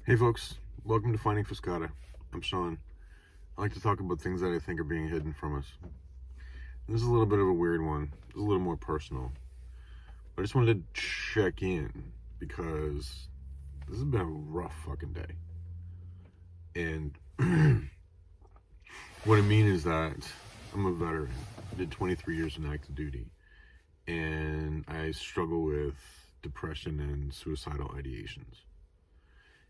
Hey folks, welcome to Finding Fuscata. I'm Sean. I like to talk about things that I think are being hidden from us. This is a little bit of a weird one. It's a little more personal. I just wanted to check in because this has been a rough fucking day. And what I mean is that I'm a veteran. I did 23 years in active duty. And I struggle with depression and suicidal ideations.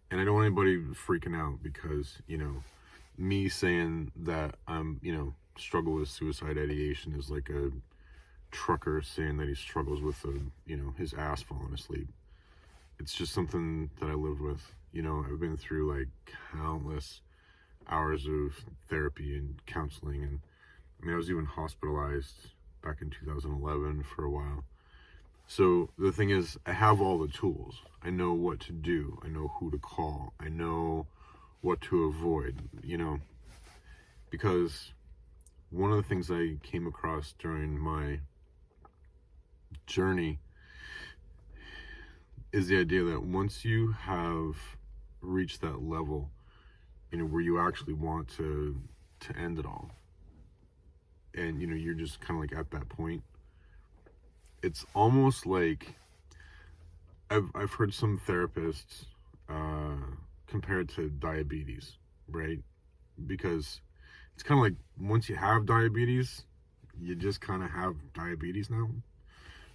And I don't want anybody freaking out because, me saying that I'm, struggle with suicide ideation is like a trucker saying that he struggles with his ass falling asleep. It's just something that I lived with. I've been through like countless hours of therapy and counseling, and I was even hospitalized back in 2011 for a while. So the thing is, I have all the tools. I know what to do. I know who to call. I know what to avoid, because one of the things I came across during my journey is the idea that once you have reached that level, where you actually want to end it all, and you're just kind of like at that point, it's almost like I've heard some therapists compare it to diabetes, right? Because it's kind of like once you have diabetes, you just kind of have diabetes now.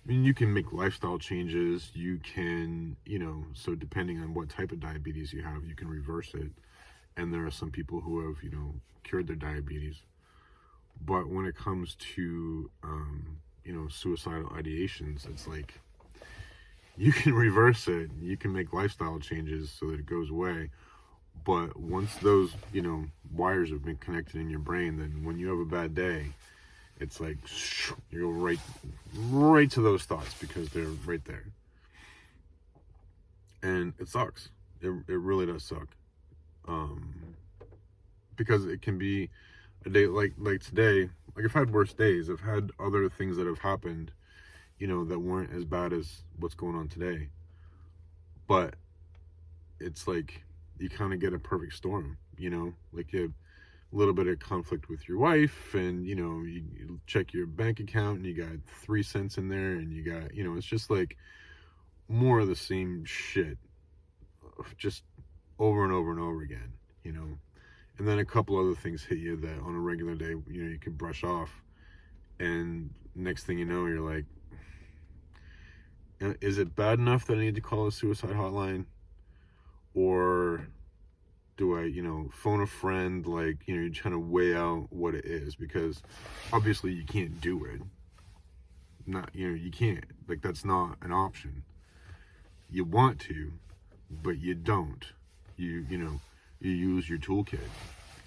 You can make lifestyle changes. You can, so depending on what type of diabetes you have, you can reverse it. And there are some people who have, cured their diabetes. But when it comes to, suicidal ideations, it's like you can reverse it. You can make lifestyle changes so that it goes away. But once those, wires have been connected in your brain, then when you have a bad day, it's like you go right to those thoughts because they're right there. And it sucks. It really does suck. Because it can be a day like today. Like, I've had worse days. I've had other things that have happened, that weren't as bad as what's going on today. But it's like you kind of get a perfect storm, like you have a little bit of conflict with your wife, and you check your bank account and you got 3 cents in there, and you got, it's just like more of the same shit, just over and over and over again, and then a couple other things hit you that on a regular day, you can brush off, and next thing you know, you're like, is it bad enough that I need to call a suicide hotline? Or do I, phone a friend? Like, you're trying to weigh out what it is, because obviously you can't do it. Not, you can't. Like, that's not an option. You want to, but you don't. You use your toolkit.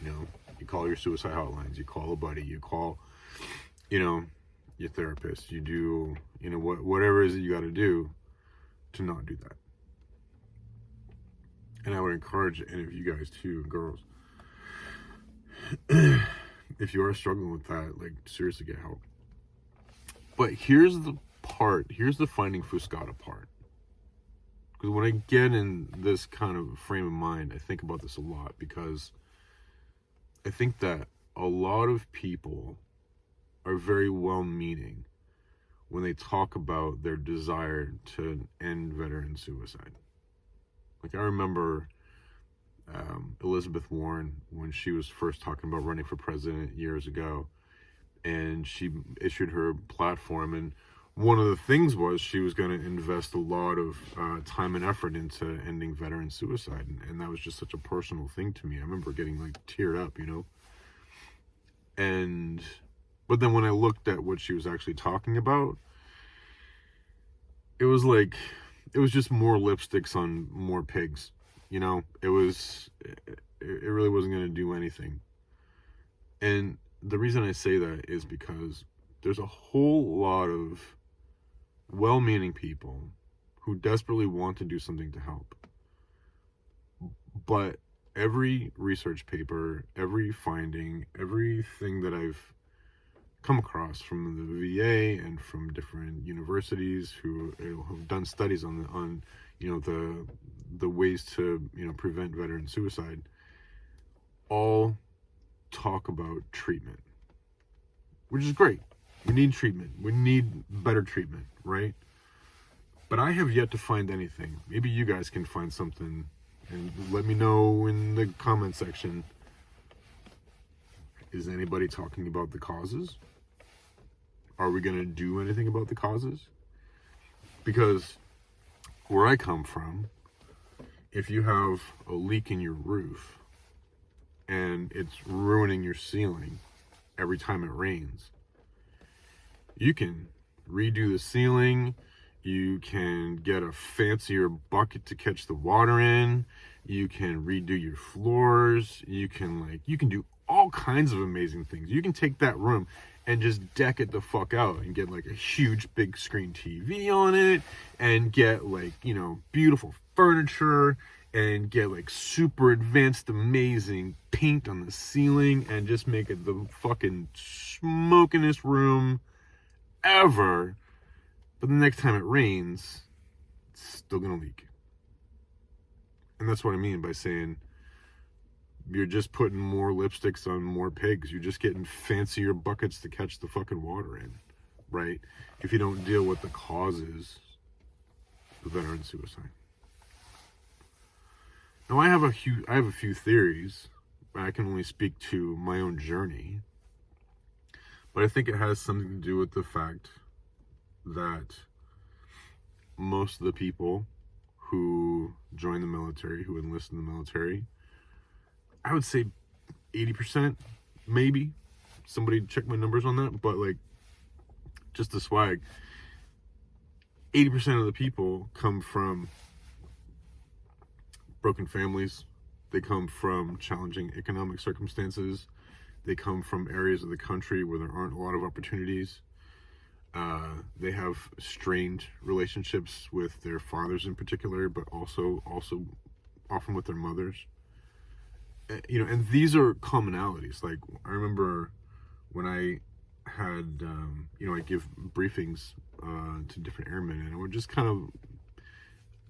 You call your suicide hotlines. You call a buddy. You call, your therapist. You do, whatever it is that you got to do to not do that. And I would encourage any of you guys too, girls, if you are struggling with that, like, seriously get help. But here's the Finding Fuscata part. Because when I get in this kind of frame of mind, I think about this a lot, because I think that a lot of people are very well-meaning when they talk about their desire to end veteran suicide. Like, I remember Elizabeth Warren, when she was first talking about running for president years ago, and she issued her platform, and one of the things was she was going to invest a lot of time and effort into ending veteran suicide, and that was just such a personal thing to me. I remember getting like teared up, but then when I looked at what she was actually talking about, it was just more lipsticks on more pigs. It really wasn't going to do anything. And the reason I say that is because there's a whole lot of well-meaning people who desperately want to do something to help. But every research paper, every finding, everything that I've come across from the VA and from different universities who have done studies on the the ways to, prevent veteran suicide, all talk about treatment, which is great. We need treatment. We need better treatment, right? But I have yet to find anything. Maybe you guys can find something and let me know in the comment section. Is anybody talking about the causes? Are we going to do anything about the causes? Because where I come from, if you have a leak in your roof and it's ruining your ceiling every time it rains, you can redo the ceiling. You can get a fancier bucket to catch the water in. You can redo your floors. You can do all kinds of amazing things. You can take that room and just deck it the fuck out and get like a huge big screen TV on it and get beautiful furniture and get like super advanced, amazing paint on the ceiling and just make it the fucking smokingest room ever. But the next time it rains, it's still gonna leak. And that's what I mean by saying you're just putting more lipsticks on more pigs. You're just getting fancier buckets to catch the fucking water in, right? If you don't deal with the causes of veteran suicide. Now I have a few theories. I can only speak to my own journey. But I think it has something to do with the fact that most of the people who join the military, who enlist in the military, I would say 80%, maybe. Somebody check my numbers on that, but just the swag. 80% of the people come from broken families. They come from challenging economic circumstances. They come from areas of the country where there aren't a lot of opportunities. They have strained relationships with their fathers in particular, but also often with their mothers. And these are commonalities. Like, I remember when I had, I give briefings to different airmen, and I would just kind of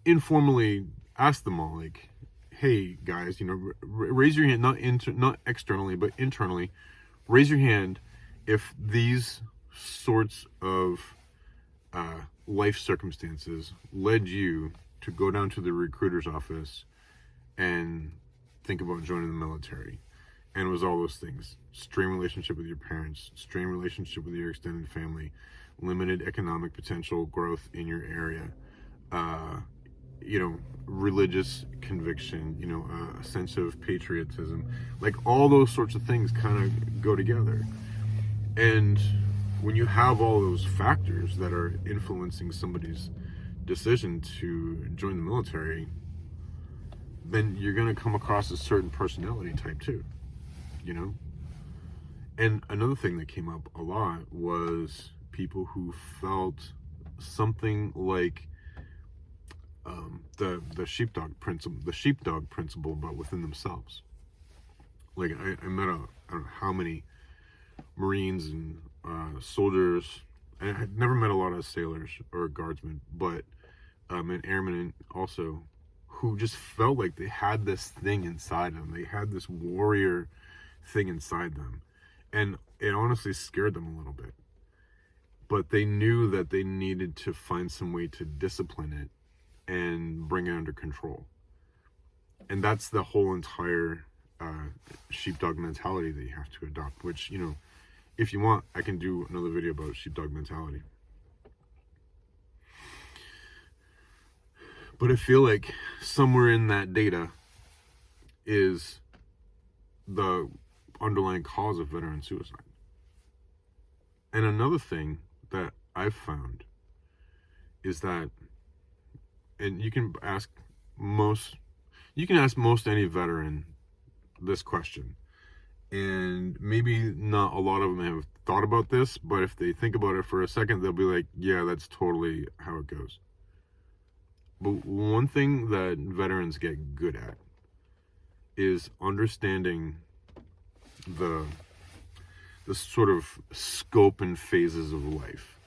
informally ask them all, like, hey, guys, raise your hand, not externally, but internally, raise your hand if these sorts of life circumstances led you to go down to the recruiter's office and think about joining the military. And it was all those things: strained relationship with your parents, strained relationship with your extended family, limited economic potential growth in your area, religious conviction, a sense of patriotism. Like, all those sorts of things kind of go together. And when you have all those factors that are influencing somebody's decision to join the military, then you're going to come across a certain personality type too, And another thing that came up a lot was people who felt something like the sheepdog principle, but within themselves. Like, I met I don't know how many Marines and soldiers. I had never met a lot of sailors or guardsmen, but and airmen also, who just felt like they had this thing inside them. They had this warrior thing inside them. And it honestly scared them a little bit. But they knew that they needed to find some way to discipline it and bring it under control. And that's the whole entire sheepdog mentality that you have to adopt, which, if you want, I can do another video about sheepdog mentality. But I feel like somewhere in that data is the underlying cause of veteran suicide. And another thing that I've found is that, and you can ask most any veteran this question, and maybe not a lot of them have thought about this, but if they think about it for a second, they'll be like, yeah, that's totally how it goes. But one thing that veterans get good at is understanding the sort of scope and phases of life.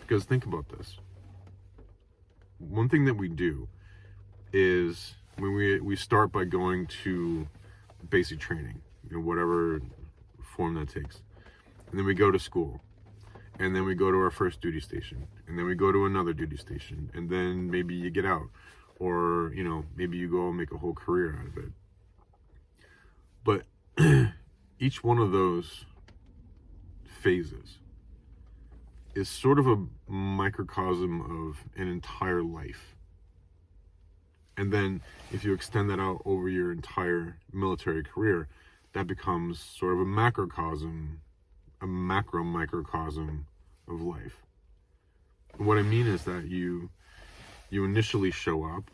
Because think about this. One thing that we do is when we start by going to basic training, whatever form that takes. And then we go to school. And then we go to our first duty station. And then we go to another duty station. And then maybe you get out. Or, maybe you go and make a whole career out of it. But each one of those phases is sort of a microcosm of an entire life. And then if you extend that out over your entire military career, that becomes sort of a macrocosm, a macro microcosm of life. And what I mean is that you initially show up,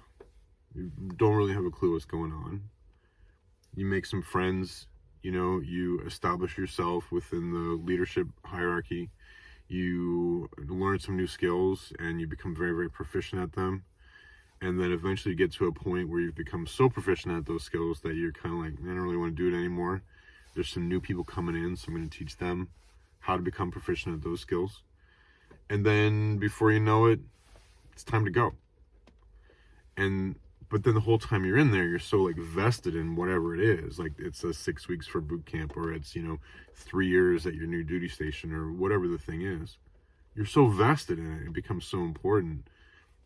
you don't really have a clue what's going on. You make some friends, you establish yourself within the leadership hierarchy. You learn some new skills and you become very, very proficient at them. And then eventually you get to a point where you've become so proficient at those skills that you're kind of like, I don't really want to do it anymore. There's some new people coming in, so I'm going to teach them how to become proficient at those skills. And then before you know it, it's time to go. But then the whole time you're in there, you're so like vested in whatever it is. Like it's 6 weeks for boot camp, or it's, 3 years at your new duty station, or whatever the thing is. You're so vested in it, it becomes so important.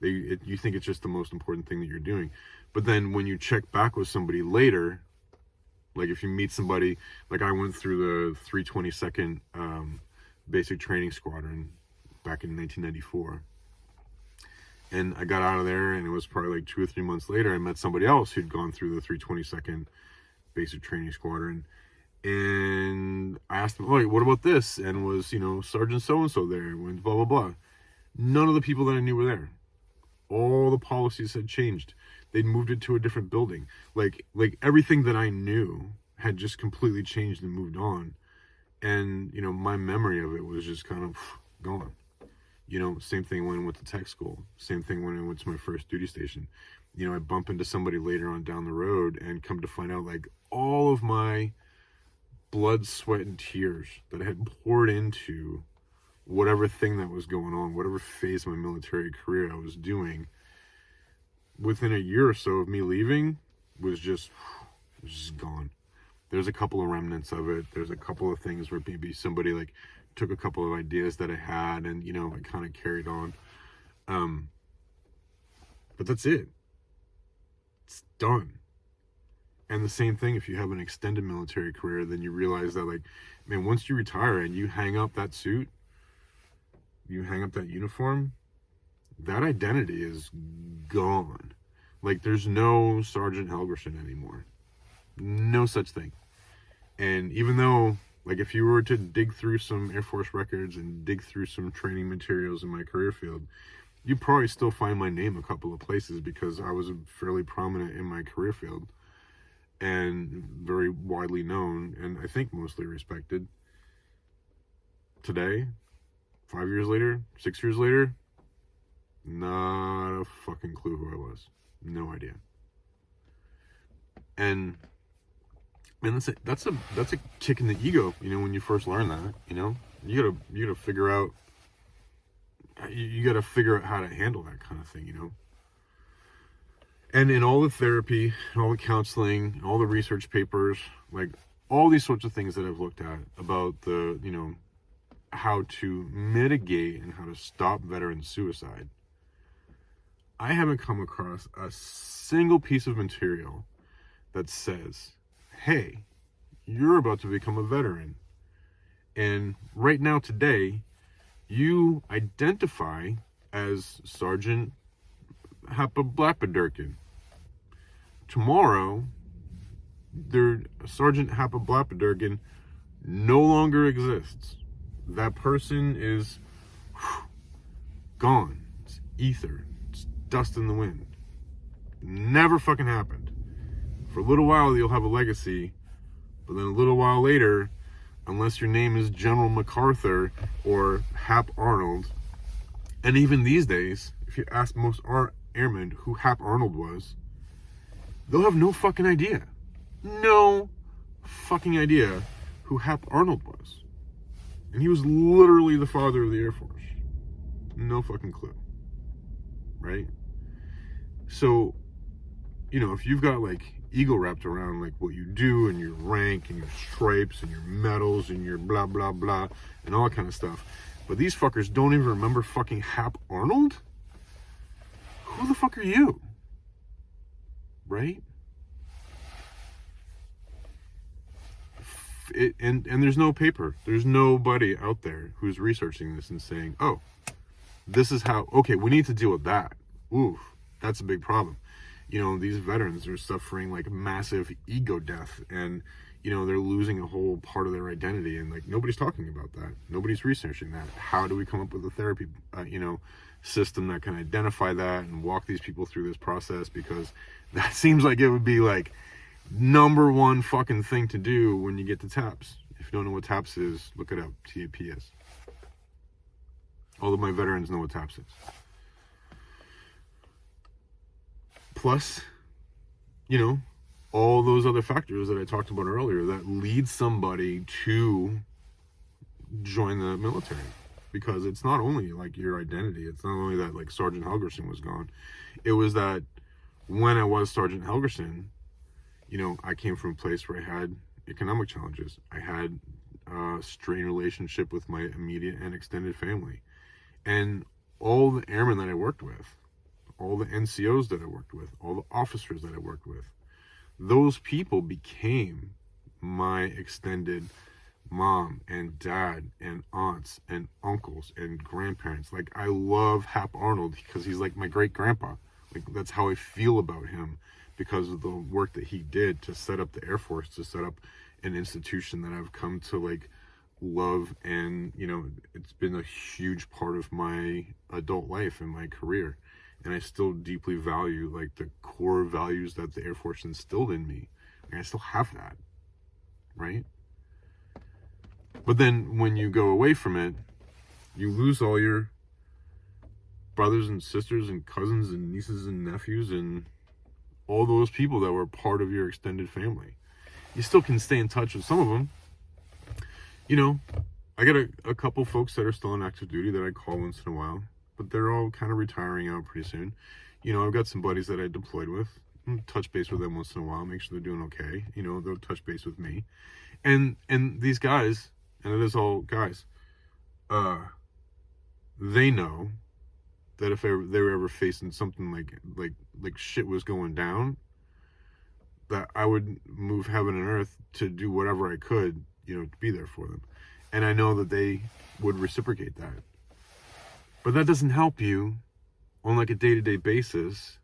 You think it's just the most important thing that you're doing. But then when you check back with somebody later, like if you meet somebody, like I went through the 322nd basic training squadron back in 1994. And I got out of there, and it was probably like 2 or 3 months later, I met somebody else who'd gone through the 322nd basic training squadron. And I asked them, oh, what about this? And was, Sergeant so-and-so there? Went blah, blah, blah. None of the people that I knew were there. All the policies had changed. They'd moved it to a different building. Like everything that I knew had just completely changed and moved on. And, my memory of it was just kind of gone. Same thing when I went to tech school. Same thing when I went to my first duty station. I bump into somebody later on down the road and come to find out like all of my blood, sweat, and tears that I had poured into whatever thing that was going on, whatever phase of my military career I was doing, within a year or so of me leaving, was just gone. There's a couple of remnants of it. There's a couple of things where maybe somebody like took a couple of ideas that I had and, I kind of carried on. But that's it. It's done. And the same thing, if you have an extended military career, then you realize that like, man, once you retire and you hang up that suit, you hang up that uniform, that identity is gone. Like there's no Sergeant Helgerson anymore. No such thing. And even though, like if you were to dig through some Air Force records and dig through some training materials in my career field, you'd probably still find my name a couple of places because I was fairly prominent in my career field and very widely known, and I think mostly respected. Today, 5 years later, 6 years later, not a fucking clue who I was. No idea. And that's a kick in the ego, when you first learn that, you gotta figure out how to handle that kind of thing, And in all the therapy, all the counseling, all the research papers, like all these sorts of things that I've looked at about the, how to mitigate and how to stop veteran suicide, I haven't come across a single piece of material that says, hey, you're about to become a veteran. And right now, today, you identify as Sergeant Happa-Blappa-Durkin. Tomorrow, Sergeant Happa-Blappa-Durkin no longer exists. That person is gone. It's ether. It's dust in the wind. Never fucking happened. For a little while, you'll have a legacy, but then a little while later, unless your name is General MacArthur or Hap Arnold, and even these days, if you ask most airmen who Hap Arnold was, they'll have no fucking idea. No fucking idea who Hap Arnold was. And he was literally the father of the Air Force. No fucking clue. Right? So if you've got like ego wrapped around like what you do and your rank and your stripes and your medals and your blah blah blah and all that kind of stuff, but these fuckers don't even remember fucking Hap Arnold. Who the fuck are you? Right? And there's no paper. There's nobody out there who's researching this and saying, oh, this is how, okay, we need to deal with that. Oof, that's a big problem. These veterans are suffering like massive ego death, and, they're losing a whole part of their identity, and like nobody's talking about that. Nobody's researching that. How do we come up with a therapy, system that can identify that and walk these people through this process? Because that seems like it would be like number one fucking thing to do when you get to TAPS. If you don't know what TAPS is, look it up. TAPS. All of my veterans know what TAPS is. Plus, all those other factors that I talked about earlier that lead somebody to join the military. Because it's not only like your identity. It's not only that like Sergeant Helgerson was gone. It was that when I was Sergeant Helgerson, I came from a place where I had economic challenges. I had a strained relationship with my immediate and extended family. And all the airmen that I worked with, all the NCOs that I worked with, all the officers that I worked with, those people became my extended mom and dad and aunts and uncles and grandparents. Like, I love Hap Arnold because he's like my great grandpa. Like, that's how I feel about him, because of the work that he did to set up the Air Force, to set up an institution that I've come to like love. And it's been a huge part of my adult life and my career, and I still deeply value like the core values that the Air Force instilled in me. And I still have that, right? But then when you go away from it, you lose all your brothers and sisters and cousins and nieces and nephews and all those people that were part of your extended family. You still can stay in touch with some of them. I got a couple folks that are still on active duty that I call once in a while, but they're all kind of retiring out pretty soon. I've got some buddies that I deployed with. Touch base with them once in a while, make sure they're doing okay. They'll touch base with me. And these guys, and it is all guys, they know that if they were ever facing something like shit was going down, that I would move heaven and earth to do whatever I could, to be there for them. And I know that they would reciprocate that. But that doesn't help you on like a day-to-day basis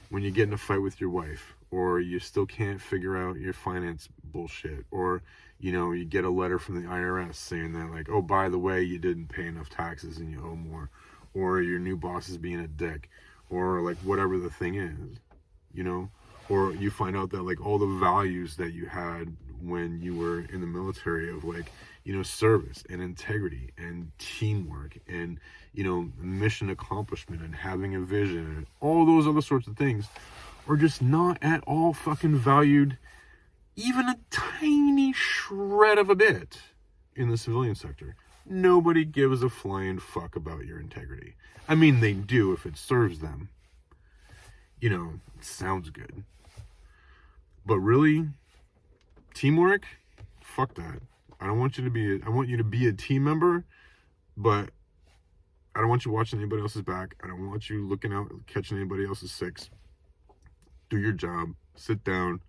when you get in a fight with your wife, or you still can't figure out your finance bullshit, or you get a letter from the IRS saying that like, oh, by the way, you didn't pay enough taxes and you owe more, or your new boss is being a dick, or like whatever the thing is, or you find out that like all the values that you had when you were in the military of like, service and integrity and teamwork and, mission accomplishment and having a vision and all those other sorts of things are just not at all fucking valued, even a tiny shred of a bit, in the civilian sector. Nobody gives a flying fuck about your integrity. I mean, they do if it serves them. It sounds good. But really, teamwork? Fuck that. I want you to be a team member, but I don't want you watching anybody else's back. I don't want you looking out, catching anybody else's six. Do your job. Sit down.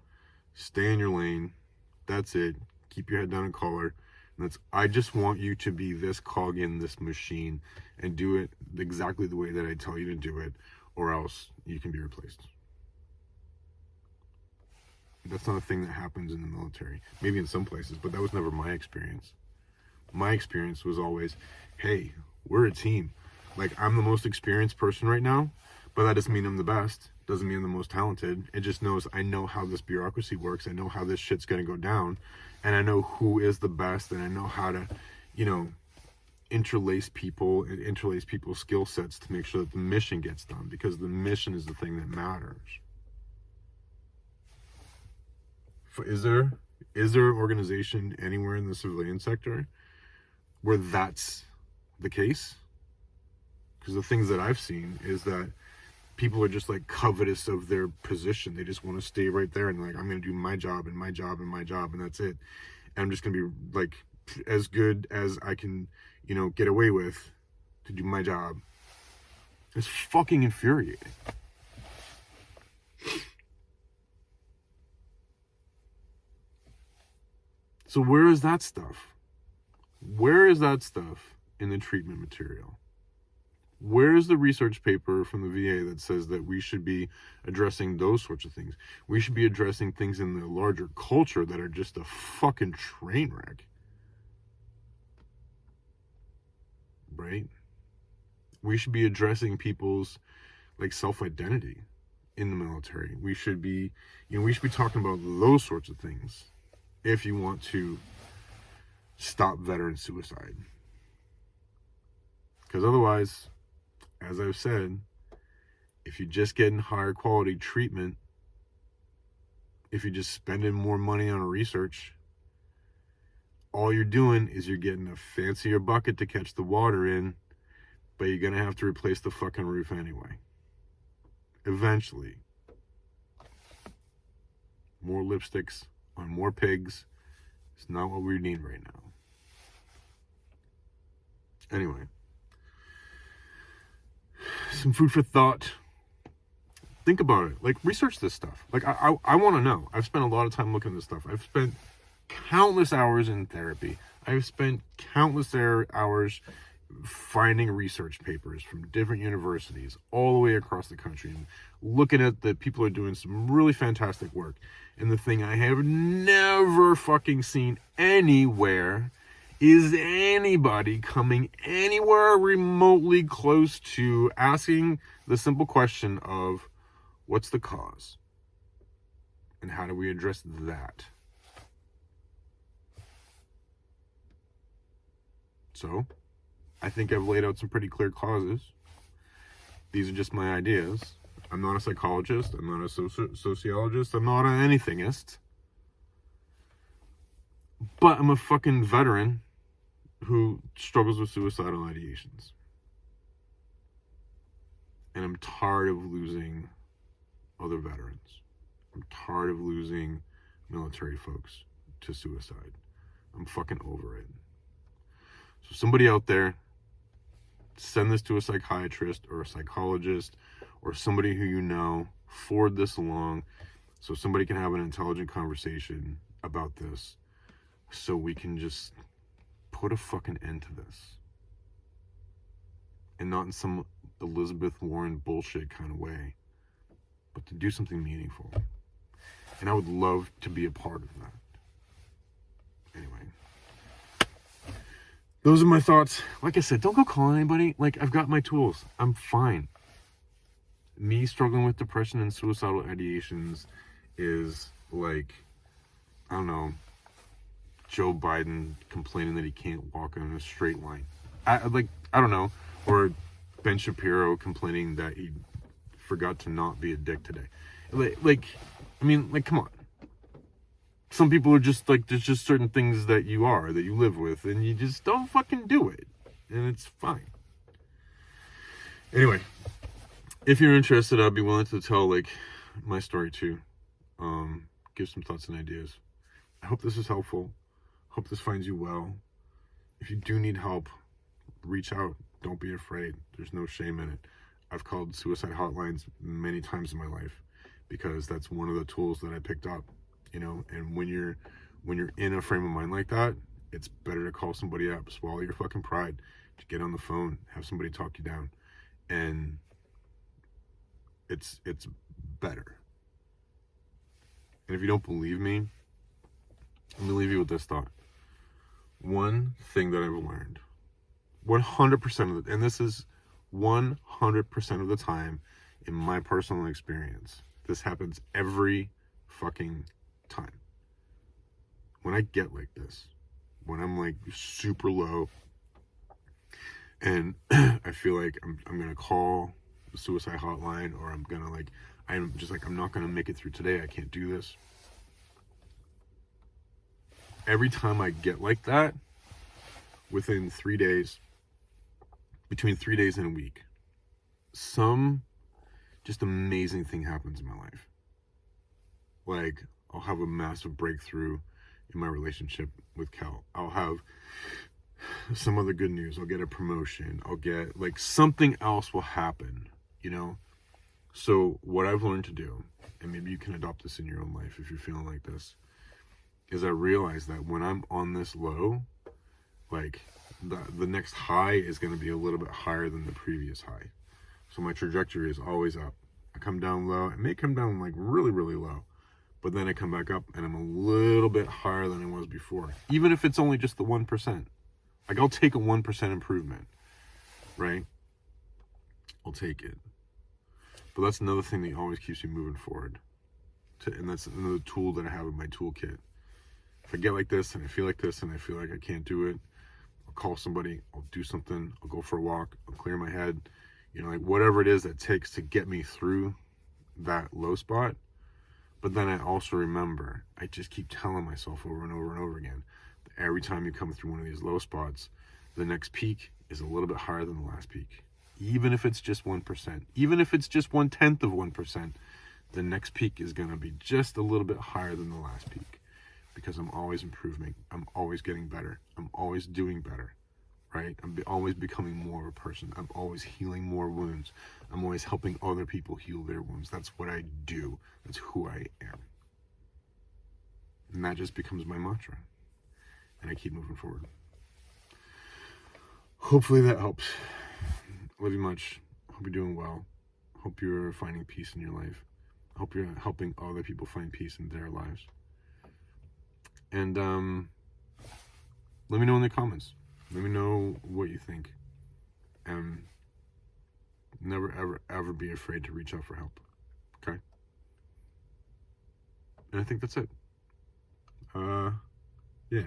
Stay in your lane. That's it. Keep your head down and collar. And I just want you to be this cog in this machine and do it exactly the way that I tell you to do it, or else you can be replaced. That's not a thing that happens in the military. Maybe in some places, but that was never my experience. My experience was always, hey, we're a team. Like, I'm the most experienced person right now, but that doesn't mean I'm the best. Doesn't mean I'm the most talented. It just knows I know how this bureaucracy works. I know how this shit's going to go down. And I know who is the best. And I know how to, interlace people's skill sets to make sure that the mission gets done. Because the mission is the thing that matters. Is there an organization anywhere in the civilian sector where that's the case? Because the things that I've seen is that people are just like covetous of their position. They just want to stay right there and like, I'm going to do my job and my job and my job, and that's it. And I'm just going to be like as good as I can, get away with to do my job. It's fucking infuriating. So where is that stuff? Where is that stuff in the treatment material? Where is the research paper from the VA that says that we should be addressing those sorts of things? We should be addressing things in the larger culture that are just a fucking train wreck. Right? We should be addressing people's like self-identity in the military. We should be, we should be talking about those sorts of things if you want to stop veteran suicide. Because otherwise, as I've said, if you're just getting higher quality treatment, if you're just spending more money on research, all you're doing is you're getting a fancier bucket to catch the water in, but you're going to have to replace the fucking roof anyway. Eventually. More lipsticks on more pigs is not what we need right now. Anyway. Some food for thought. Think about it. Like, research this stuff. Like, I want to know. I've spent a lot of time looking at this stuff. I've spent countless hours in therapy. I've spent countless hours finding research papers from different universities all the way across the country and looking at that people are doing some really fantastic work. And the thing I have never fucking seen anywhere is anybody coming anywhere remotely close to asking the simple question of what's the cause and how do we address that? So, I think I've laid out some pretty clear causes. These are just my ideas. I'm not a psychologist. I'm not a sociologist. I'm not an anythingist. But I'm a fucking veteran who struggles with suicidal ideations. And I'm tired of losing other veterans. I'm tired of losing military folks to suicide. I'm fucking over it. So somebody out there, send this to a psychiatrist or a psychologist or somebody who you know, forward this along so somebody can have an intelligent conversation about this so we can just put a fucking end to this. And not in some Elizabeth Warren bullshit kind of way, but to do something meaningful. And I would love to be a part of that. Anyway. Those are my thoughts. Like I said, don't go calling anybody. Like, I've got my tools. I'm fine. Me struggling with depression and suicidal ideations is like, I don't know, Joe Biden complaining that he can't walk in a straight line. I don't know. Or Ben Shapiro complaining that he forgot to not be a dick today. Come on. Some people are just like, there's just certain things that you live with, and you just don't fucking do it. And it's fine. Anyway, if you're interested, I'd be willing to tell, like, my story too. Give some thoughts and ideas. I hope this is helpful. Hope this finds you well. If you do need help, reach out. Don't be afraid. There's no shame in it. I've called suicide hotlines many times in my life because that's one of the tools that I picked up. And when you're in a frame of mind like that, it's better to call somebody up, swallow your fucking pride, to get on the phone, have somebody talk you down, and it's better. And if you don't believe me, let me leave you with this thought. One thing that I've learned, 100% of it, and this is 100% of the time in my personal experience, this happens every fucking time. When I get like this, when I'm like super low and I feel like I'm gonna call the suicide hotline, or I'm not gonna make it through today, I can't do this. Every time I get like that, within 3 days, between 3 days and a week, some just amazing thing happens in my life. Like, I'll have a massive breakthrough in my relationship with Kel. I'll have some other good news. I'll get a promotion. I'll get, like, something else will happen, you know? So what I've learned to do, and maybe you can adopt this in your own life if you're feeling like this, is I realize that when I'm on this low, like, the next high is going to be a little bit higher than the previous high. So my trajectory is always up. I come down low. It may come down, like, really, really low. But then I come back up and I'm a little bit higher than I was before. Even if it's only just the 1%. Like, I'll take a 1% improvement, right? I'll take it. But that's another thing that always keeps me moving forward. And that's another tool that I have in my toolkit. If I get like this and I feel like this and I feel like I can't do it, I'll call somebody, I'll do something, I'll go for a walk, I'll clear my head. You know, like, whatever it is that takes to get me through that low spot. But then I also remember, I just keep telling myself over and over and over again, that every time you come through one of these low spots, the next peak is a little bit higher than the last peak. Even if it's just 1%, even if it's just 1/10 of 1%, the next peak is going to be just a little bit higher than the last peak. Because I'm always improving. I'm always getting better. I'm always doing better. Right? I'm always becoming more of a person. I'm always healing more wounds. I'm always helping other people heal their wounds. That's what I do. That's who I am. And that just becomes my mantra. And I keep moving forward. Hopefully that helps. Love you much. Hope you're doing well. Hope you're finding peace in your life. Hope you're helping other people find peace in their lives. And let me know in the comments. Let me know what you think. And never, ever, ever be afraid to reach out for help. Okay? And I think that's it. Yeah.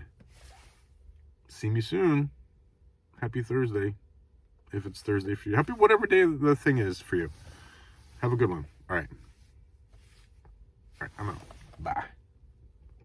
See me soon. Happy Thursday. If it's Thursday for you. Happy whatever day the thing is for you. Have a good one. All right. All right, I'm out. Bye.